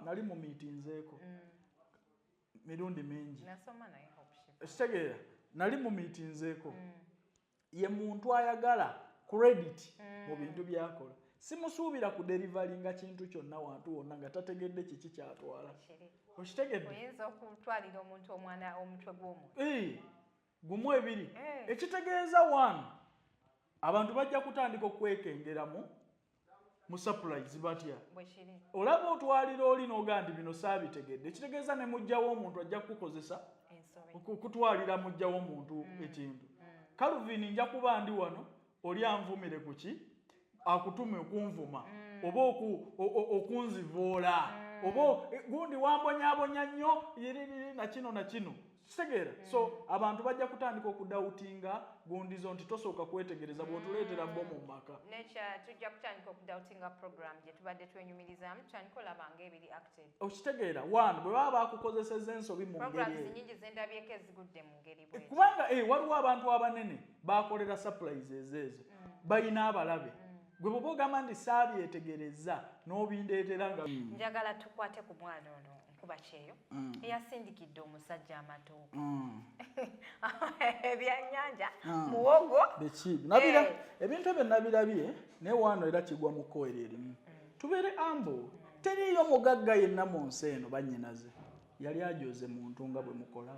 nali mu meetingzeeko mirundi mingi nasoma naye kitegeera nali mu meetingzeeko ye muntu ayagala credit mu bintu byakola simusuubira ku delivaringa kintu kyonna wantu wonna nga tategedde kiki kyatwala okitegedde oyinza okutwalira omuntu omwana omutwe gw'omuntu gumu ebiri ekitegeeza one abantu bajja kutandika okwekengera mu surprise batya olaba otwalira oli n'ogaa nti bino saabitegedde ekitegeeza ne mujjawo omuntu ajja kukukozesa kutwalira mujjawo omuntu ekintu Calvin nja kuba ndi wano oli anvumire ku ki akutume okunvuma oba okunzivoola oba gundi wambonyabonya nnyo na kino kitegeera so abantu bajja kutandika okudawutinga gundizo nti tosooka kwetegereza bw'otuleetera bo mu maka tujja kutandika okudawutinga program gye tubadde twenyumirizamu tutandika olabanga ebiri acted okitegeera one bwe baba bakukozesezza ensobi mu ngeri nyingi zendabyeko ezigudde mu ngeri bwe kubanga waliwo abantu abanene bakolera surprises ezo balina abalabe gwe bwoba ogamba nti saabyetegereza n'obindeetera nga njagala tukwate ku mwana ono nkuba kyeyo eyasindikidde omusajja amatooke ebyannyanja muwogo nabira ebintu ebyo nabirabye naye wano era kigwa mu kkoera erimu tubeere ambo teriyo mugagga yenna mu nsi eno bannyinaze yali ajoze muntu nga bwe mukola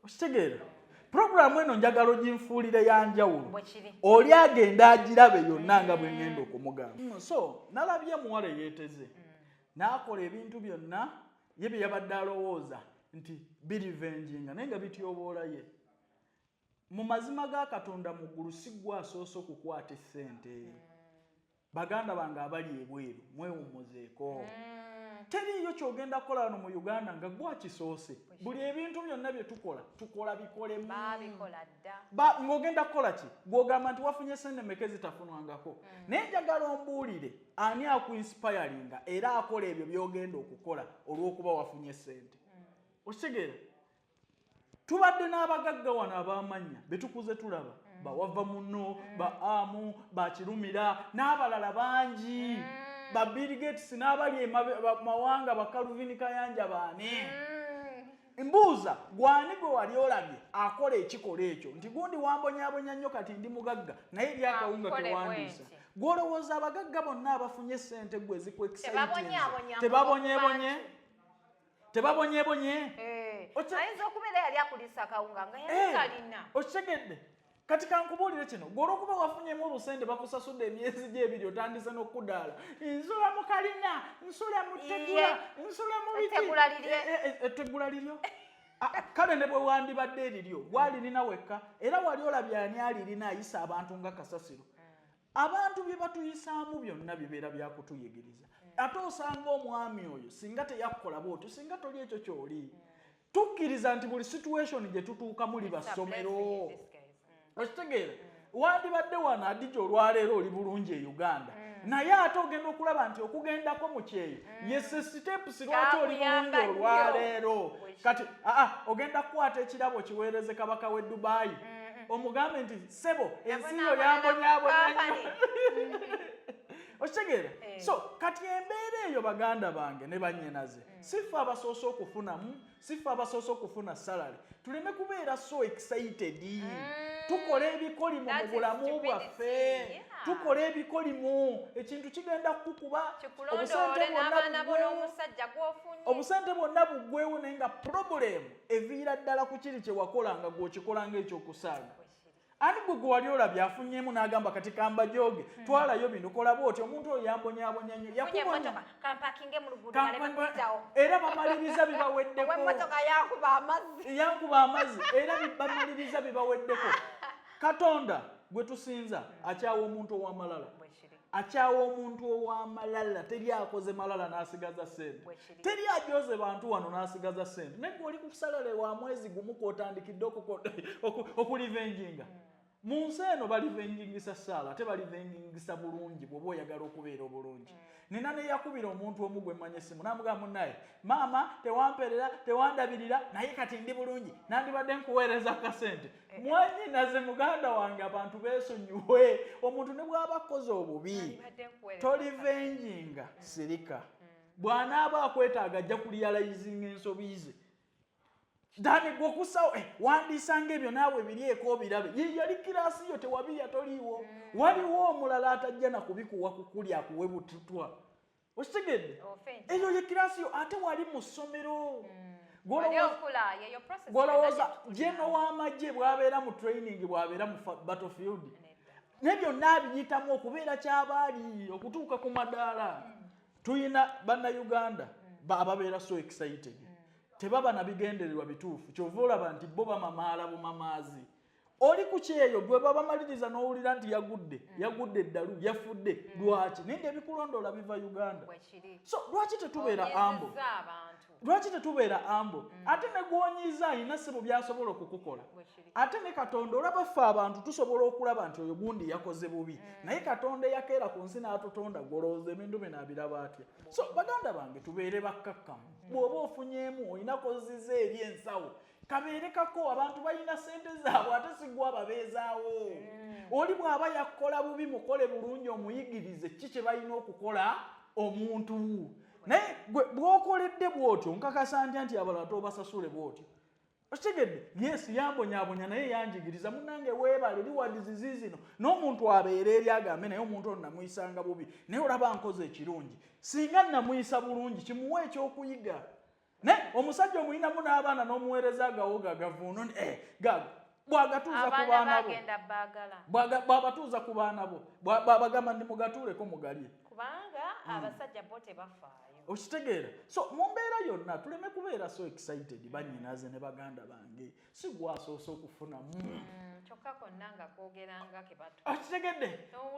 okitegeera Programu eno njagala oginfuulire ya njawulo oli agenda agirabe yonna nga bwe ngenda okumugamba so nalabye muwala yeeteze n'akola ebintu byonna ye bye yabadde alowooza nti birivenjinga naye nga bityoboola ye mu mazima ga Katonda mu ggulu si ggwe asoose okukwata essente baganda bange abali ebweru mwewummuzeeko teriyo kyogenda kukola wano mu Uganda nga gwa kisoose buli ebintu byonna bye tukola bikolemu ng'ogenda kukola ki gw'ogamba nti wafunye sente meke zitafunwangako naye njagala ombuulire ani akuinsipayaringa era akola ebyo by'ogenda okukola olw'okuba wafunye sente okitegeera tubadde n'abagagga wano ab'amannya be tukuze tulaba bawava muno baamu bakirumira n'abalala bangi ba Bill Gates n'abali mawanga ba Calvin Kayanja baane mbuuza gwani gwe wali olabye akola ekikola ekyo nti gundi wambonyabonya nnyo kati ndi mugagga naye ebyakawunga tewandiisa gwolowooza abagagga bonna abafunye ssente gwe tebabonyebonye ayinza okubeera yali akulisa akawunga nga yali kalina okitegedde kati kankubuulire kino gw'olwokuba wafunyemu obusente bakusasudde emyezi gy'ebiri otandise n'okkudaala nsula mu kalina nsula mu tegula nsula mu ettegula liryo kale ne bwe wandibadde eriryo walirina wekka era wali olabye ani alirina ayisa abantu nga kasasiro abantu bye batuyisaamu byonna bibeera byakutuyigiriza ate osanga omwami oyo singa teyakukola bwotyo singa toli ekyo ky'oli tukkiriza nti buli situation gye tutuuka muli basomero okitegeera wandibadde wano adija olwaleero oli bulungi e Uganda naye ate ogenda okulaba nti okugendako mu kyeyo yese steps lwaki oli bulungi olwaleero kati ogenda kukwata ekirabo kiweereze kabaka w'e Dubai omugambe nti sebo ensi yo yambonyabonyanyo okitegeera so kati embeera eyo baganda bange ne bannyinaze sife abasoose okufunamu sife abasoose okufuna salary tuleme kubeera so excited tukola ebikolimu mu bulamu bwaffe tukola ebikolimu ekintu kigenda kukuba obusente bwonna buggwewo naye nga problem eviira ddala ku kiri kye wakolanga gw'okikola ng'ekyokusaaga ani gwe wali olabye afunnyemu n'agamba kati kamba joge twalayo bino kola bwoti omuntu oyo yambonyabonya nnyo era bamaliriza bibaweddeko yankuba amazzi era bamaliriza bibaweddeko Katonda gwe tusinza akyawa omuntu ow'amalala akyawa omuntu ow'amalala teri akoze malala n'asigaza ssente teri ajoze bantu wano n'asigaza ssente naye oli ku salale wa mwezi gumu kw'otandikidde okulivenjinga mu nsi eno balivenjingisa saala ate balivenjingisa bulungi bw'oba oyagala okubeera obulungi nina ne yakubira omuntu omu gwe mmanya essimu n'amugamba munnaye maama tewamperera tewandabirira naye kati ndi bulungi nandibadde nkuweereza akasente mwannyinaze muganda wange abantu beesonyiwe omuntu ne bw'aba akoze obubi tolivenjinga sirika bw'anaaba akwetaaga ajja kurealizing ensobi ze dani gwokusawo wandiisanga ebyo naawe birieko birabe ye yali kiraasi yo tewabirya toliiwo waliwo omulala atajja na kubikuwa kukulya akuwe bututwa okitegedde eyo ye kiraasi yo ate wali mu ssomero gwolowooza jeno w'amagye bw'abeera mu training bw'abeera mu battlefield ne byonna abiyitamu okubeera ky'abaali okutuuka ku madaala tuyina bannayuganda ababeera so excited tebaba na bigendererwa bituufu kyova olaba nti bo bamamaala bumamaazi oli ku kyeyo gwe babamaliriza n'owulira nti yagudde eddalu yafudde lwaki naye ng'ebikulondoola biva uganda so lwaki tetubeera ambo ate ne gwonyiza alina ssebo byasobola okukukola ate ne katonda olaba ffe abantu tusobola okulaba nti oyo gundi yakoze bubi naye katonda eyakeera ku nsi n'atutonda gwolowooza ebintu bino abiraba atya so baganda bange tubeere bakkakkamu bw'oba ofunyeemu olina koziza eri ensawo kabeere kako abantu balina sente zaabwe ate sigwa ababeezaawo oli bw'aba yakukola bubi mukole bulungi omuyigirize ki kye balina okukola omuntu naye bw'okoledde bw'otyo nkakasa ntya nti abalala tobasasule bw'otyo okitegedde yes yambonyaabonya naye yanjigiriza munnange weebale liwadizizi zino n'omuntu abeera eri agambe naye omuntu ono namuyisanga bubi naye olaba nkoze ekirungi singa namuyisa bulungi kimuwa ekyokuyiga naye omusajja omulinamu n'abaana n'omuweereza agawoga agavuuno gago bw'agatuuza ku baana bo bw'abatuuza ku baana bo bw'abagamba ndi mugatuuleko mugalye kubanga abasajja bo tebafaayo okitegeera so mu mbeera yonna tuleme kubeera so excited bannyinaze ne baganda bange si gwasoose okufunamu kyokka konna nga kwogeranga ke batu okitegedde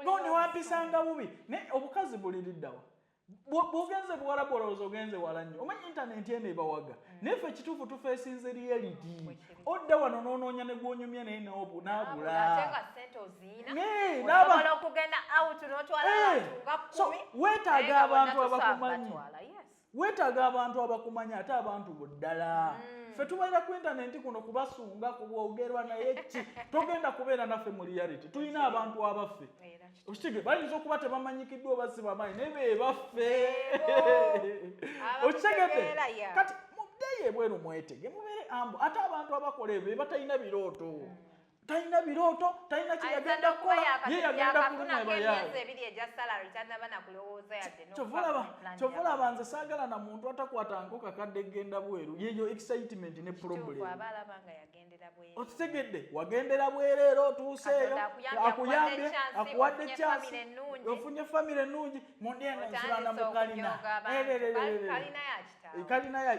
no ne wampisanga bubi naye obukazi buliriddawa bw'ogenze buwala bwolowooza ogenze wala nnyo omanyi intaneti eno ebawaga naye ffe ekituufu tufeesinze reality odda wano n'onoonya ne gwonyumya naye naabula weetaaga abantu abakumanyi weetaaga abantu abakumanyi ate abantu boddala ffe tubeera ku intaneti kuno kubasunga kubwogerwa naye ki togenda kubeera naffe mu reality tulina abantu abaffe okitege bayinza okuba tebamanyikiddwa oba si bamanyi naye beebaffe okitegedde kati muddeyo ebweru mwetege mubeere ambo ate abantu abakola ebyo batalina birooto talina birooto talina kyeyagenda kukola ye yagenda kuluma ebayaawe kyovalaba nze saagala na muntu atakwatangako kakadde genda bweru yeyo excitement ne problem okitegedde wagendera bwereero otuuseeyo akuyambye akuwadde chance ofunye famire ennungi mundyena nsulana mu kalina kalina ya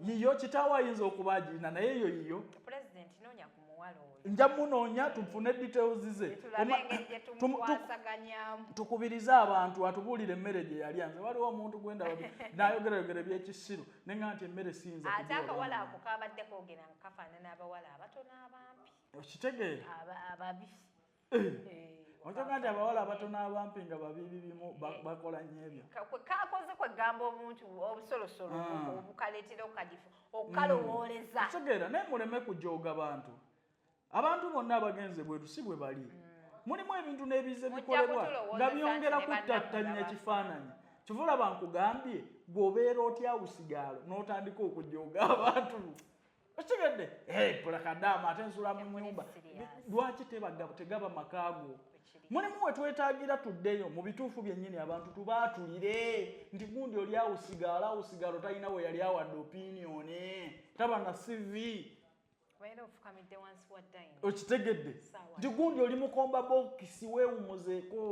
yiyo kitaawo ayinza okuba agirina naye eyo yiyo nja munoonya tufune details ze tukubirize abantu atubuulire emmere gye yalya nze waliwo omuntu gwenda n'ayogerayogera ebyekisiru nenga nti emmere siyinza okitegeera ojoga nti abawala abatono abampi nga babibi bimu bakola nnyo ebyo kakoze kwegamba omuntu obusolosolo obukaleetera okadifu okukalowooleza okitegeera naye muleme kujooga abantu bonna abagenze bwetu si bwe bali mulimu ebintu n'ebize bikolebwa nga byongera kuttattanya ekifaananyi kivula bankugambye gweobeera otya usigaalo n'otandika okujooga abantu okitegedde Kadaama ate nsula mu nnyumba lwaki tegaba makaago mulimu we twetaagira tuddeyo mu bituufu byennyini abantu tubaatulire nti gundi oli awusigaalo talina we yali awadde opinioni taba na CV okitegedde nti gundi oli mukomba bokisi weewumuzeeko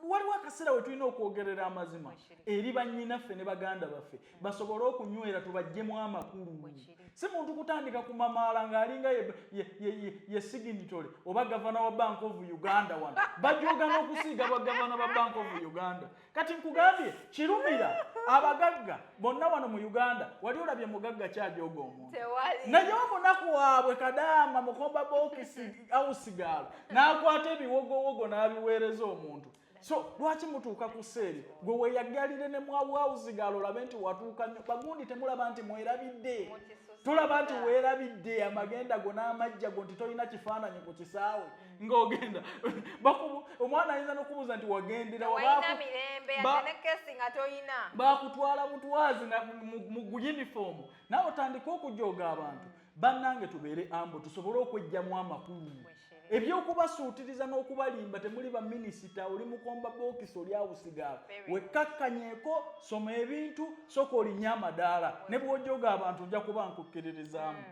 waliwo akaseera we tulina okwogerera amazima eri bannyinaffe ne baganda baffe basobole okunywera tubaggyemu amakulu si muntu kutandika kumamaala ng'alinga ye signitole oba gavana wa Bank of Uganda wano bajooga n'okusiiga bagavana ba Bank of Uganda kati nkugambye kirumira abagagga bonna wano mu Uganda wali olabye mugagga kyajooga omuntu naye omunaku waabwe Kadaama mukomba bokisi awusigaalo n'akwata ebiwogowogo n'abiweereza omuntu So lwaki mutuuka ku sseeri gwe weeyagalire ne mwawuzigaala olabe nti watuuka nnyo bagundi temulaba nti mwerabidde tulaba nti weerabidde amagenda go n'amajja go nti tolina kifaananyi ku kisaawe ng'ogenda omwana ayinza n'okubuuza nti wagendera baakutwala butwazi mu yunifoomu naawe otandika okujooga abantu bannange tubeere ambo tusobole okwejjamu amakulu ebyokubasuutiriza n'okubalimba temuli baminisita oli mukomba bookisi oli awusigaala wekkakkanyeeko soma ebintu soka olinya amadaala ne bw'ojooga abantu ojja kuba nkukkirizaamu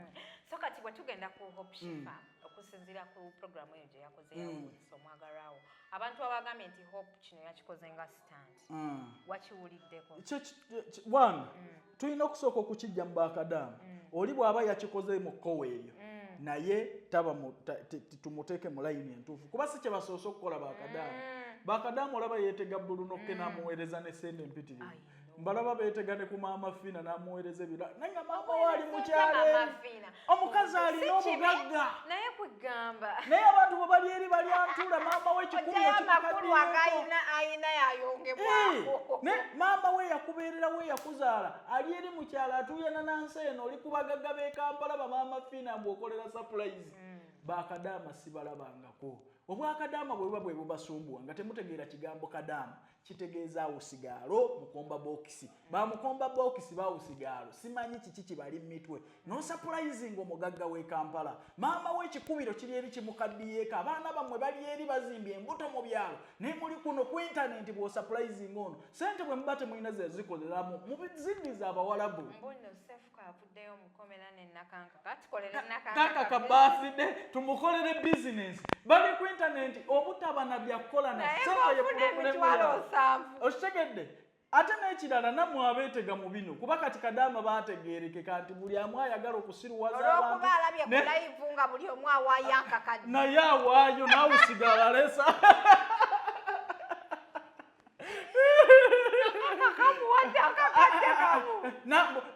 so kati bwe tugenda ku Hope Shifa okusinziira ku programu eyo gye yakoze yawulisa omwagalwawo abantu abagambye nti Hope kino yakikoze nga stand wakiwuliddeko tulina okusooka okukijja mu Bakadaama oli bw'aba yakikoze mu kkowa eryo naye tumuteeke mu layini entuufu kuba si kye basoose okukola Bakadaama olaba yeetega bulunokke n'amuweereza ne sente empitirivu mbalaba beetega ne ku maama Fiina n'amuweereza ebira naye nga maama we ali mu kyalo omukazi alina obugagga naye kugamba naye abantu bwe bali eri balyantuula maama we amakulu ayina yayongebwako ne maama we yakubeererawo yakuzaala ali eri mu kyalo atuuye nanansi eno oli ku bagagga b'e Kampala bamaama Fiina mbw'okolera surprise Bakadaama sibalabangako obwakadaama bwe buba bwe bubasumbwa nga temutegeera kigambo kadaama kitegeeza awusigaalo mukomba bookisi bamukomba bookisi bawusigaalo simanyi kiki kibali mitwe no surprising omugagga w'e Kampala maama w'ekikubiro kiri eri kimukaddiyeeko abaana bammwe bali eri bazimbye embuto mu byalo naye muli kuno ku intaneti bw'o surprising ono sente bwe muba temulina ze zikoleramu mubizindiza abawalabu avuddeyo mukomera ne nakanka katukolere nakanka ka birthday tumukolere business bali ku internet obutaba na byakola na sente ye problem okitegedde ate n'ekirala nammwe abeetega mu bino kuba kati Kadaama baategeereke kanti buli amu ayagala okusiruwaza abantu olw'okuba alabye ku live nga buli omu awaayo akakadde naye awaayo naawe usigala lesa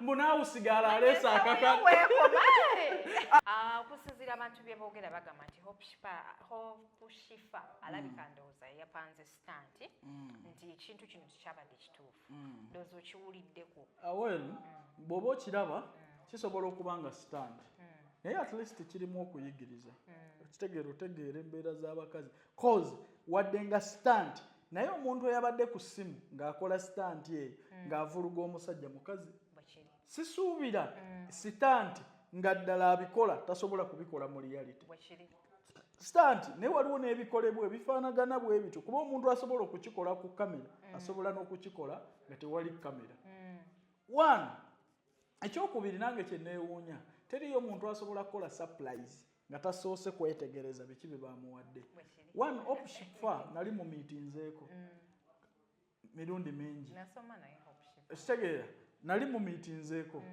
munawusigala alesa akakadde okusinziira abantu bye boogera bagamba nti Hope Shifa alabika ndowooza yapanze stand nti ekintu kino tekyabadde kituufu ndowooza okiwuliddeko bw'oba okiraba kisobola okuba nga stand naye at least kirimu okuyigiriza otegeera embeera z'abakazi cause wadde nga stand naye omuntu eyabadde ku ssimu ng'akola stand eyo ng'avuluga omusajja mukazi sisuubira stand nga ddala abikola tasobola kubikola mu reality stand naye waliwo n'ebikolebwa ebifaanagana bwe bityo kuba omuntu asobola okukikola ku kamera asobola n'okukikola nga tewali kamera ekyokubiri nange kye neewuunya teriyo omuntu asobola kukola surprise nga tasoose kwetegereza biki bye bamuwadde Hope Shifa nali mu miitinzeeko mirundi mingi ekitegeera nali mu miitinzeeko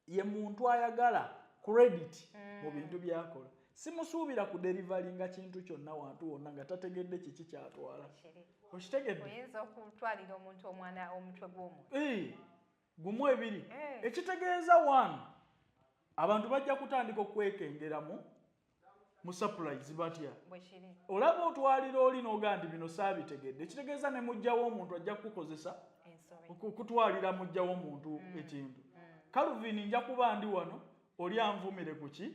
ye muntu ayagala credit mu bintu byakola simusuubira ku derivalinga kintu kyonna wantu wonna nga tategedde kiki kyatwala okitegedde oyinza okutwalira omuntu omwana omutwe gw'omu gumu ebiri ekitegeeza abantu bajja kutandika okwekengeramu mu surprise batya olaba otwalira oli n'ogaa nti bino saabitegedde ekitegeeza ne mujjawo omuntu ajja kukukozesa kutwalira mujjawo omuntu ekintu Calvin nja kuba ndi wano oli anvumire ku ki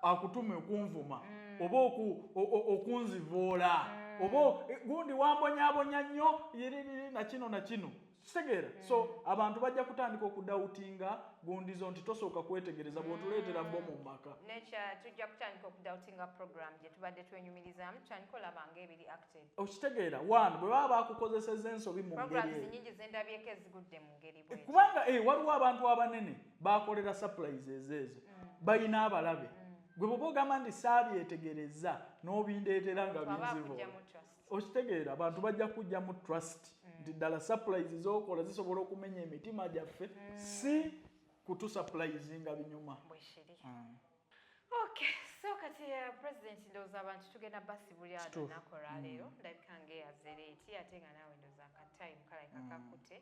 akutume okunvuma oba okunzivoola oba gundi wambonyaabonya nnyo na kino kitegeera so abantu bajja kutandika okudawutinga gundizo nti tosooka kwetegereza bw'otuleetera bomu mu maka tujja kutandika okudawutinga program gye tubadde twenyumirizaamu tutandika olabanga ebiri acted okitegeera bwe baba bakukozesezza ensobi mu ngeri nyingi zendabyeko ezigudde mu ngeri bwe kubanga waliwo abantu abanene bakolera surprises ezo balina abalabe gwe bw'oba ogamba nti saabyetegereza n'obindeetera nga binzivo okitegeera abantu bajja kujja mu trust nti ddala surprise z'okola zisobola okumenya emitima gyaffe si kutusupplizinga binyuma so kati president ndowooza abantu tugenda basibulya nakola leero ndabika ng'eyazereeti ate nga naawe ndowooza akatime kalabika kakutte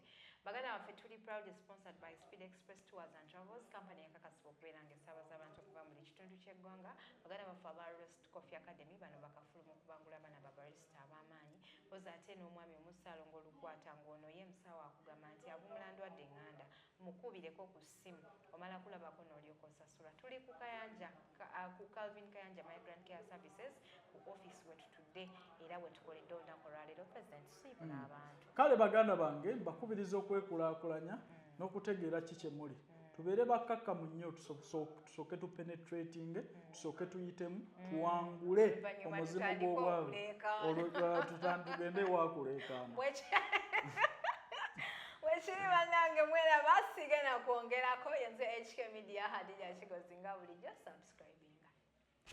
baganda baffe tuli proud sponsored by Speed Express Tours and Travels company yakakasibwa okubeera ng'esaabaza abantu okuva mu buli kitundu ky'eggwanga baganda baffe aba Roast Coffee Academy bano bakafuluma okubangula abaana babarista ab'amaanyi oza ate n'omwami omusaalo ng'olukwata ng'ono ye musawo akugamba nti abumulandu adde eŋŋanda mukubireko ku ssimu omala kulabako n'olyoka osasula. Tuli ku Kayanja ku Calvin Kayanja Migrant Care Services ku office we tutudde era we tukoledde olunaku olwaleero President siibula abantu. Kale baganda bange mbakubiriza okwekulaakulanya n'okutegeera ki kye muli. Tubeere bakkakkamu nnyo tusooke tupenetrating, tusooke tuyitemu, tuwangule omuzimu gw'obwavu. Tugende wakuleekaana. Wekiri bannange mwera basigana kwongerako yenze HK Media Hadija Kigozi nga bulijjo subscribe.